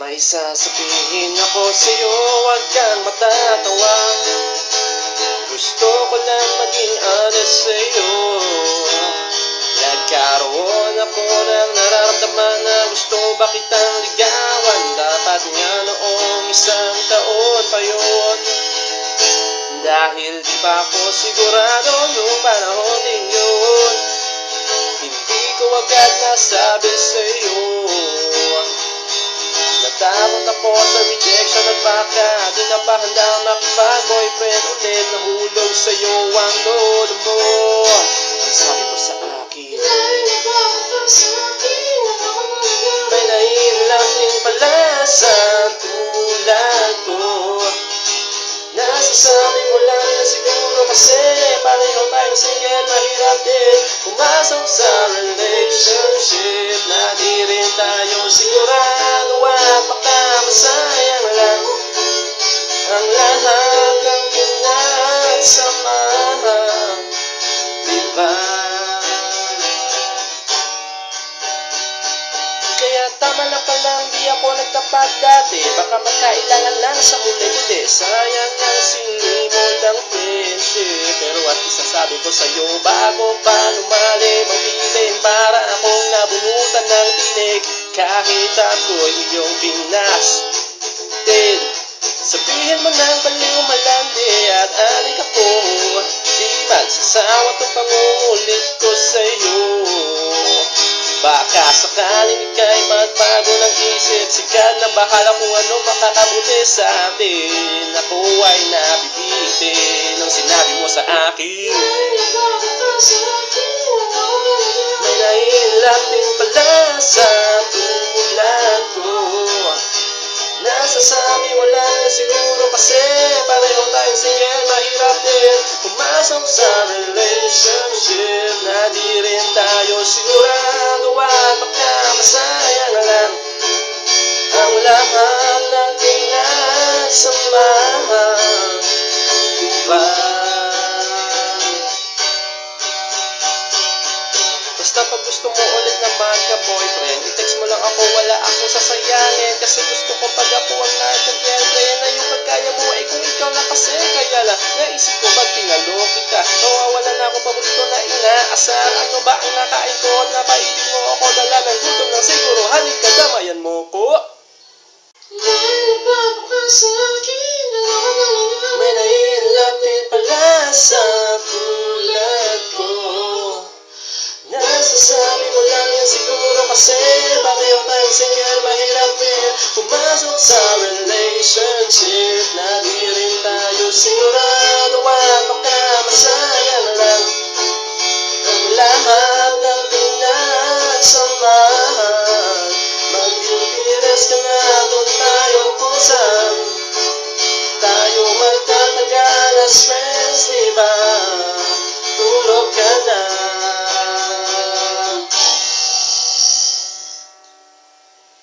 May sasabihin ako sa'yo, huwag kang matatawa. Gusto ko lang maging honest sa'yo. Nagkaroon ako ng nararamdaman na gusto ba kitang ligawan. Dapat nga noong isang taon pa yun. Dahil di pa ako sigurado nung panahon din yun. Hindi ko agad nasabi sa'yo. Natakot ako sa rejection at baka di na ba handang makipag-boyfriend ulit. Nahulog sa'yo ang lolo mo. Ang sabi mo sa akin, may naiinlove din pala sa tulad ko. Nasasabi mo lang na siguro kasi pareho tayong single, mahirap din pumasok sa relationship na di rin tayo sigurado at baka masayang lang ang lahat ng pinagsamahan, diba? Kaya tama na palang di ako nagtapat dati. Baka magkailangan lang sa huli-huli. Sayang ang sinimol ng friendship. Pero at least nasabi ko sa'yo bago pa lumalim ang piling. Para akong nabunutan ng tinig kahit ako'y iyong binasted. Sabihin mo ng baliw malandi at anik ako. Di magsasawa tong pangungulit ko sa'yo. Baka sakaling ika'y magbago ng isip. Sikat na bahala kung ano makakabuti sa atin. Ako ay nabibitin nung sinabi mo sa akin, may naiinlove din pala sa tulad ko. Nasasabi mo lang na siguro kasi pareho tayong single, mahirap din pumasok sa relationship na di rin tayo sigurado at baka masayang lang ang lahat ng pinagsamahan, diba? Basta pag gusto mo ulit na magka-boyfriend, i-text mo lang ako, wala akong sasayangin. Kasi gusto ko pag ako ang nagka-girlfriend na yung pagkaya mo ay kung ikaw na kasi. Kaya lang, naisip ko pag tinalo kita, wala na akong paborito na inaasar. Ano ba ang nakain ko at napaibig mo ako? Dala ng gutom lang siguro, halika damayan mo ko. May naiinlove din pala sa tulad ko. Nasasabi mo lang yan siguro kasi pareho tayong single, mahirap din pumasok sa relationship na di rin tayo sigurado at baka masayang lang ang lahat ng pinagsamahan. Mag-Pinterest ka na, doon tayo kung saan tayo magtatagal as friends, diba? Tulog ka na.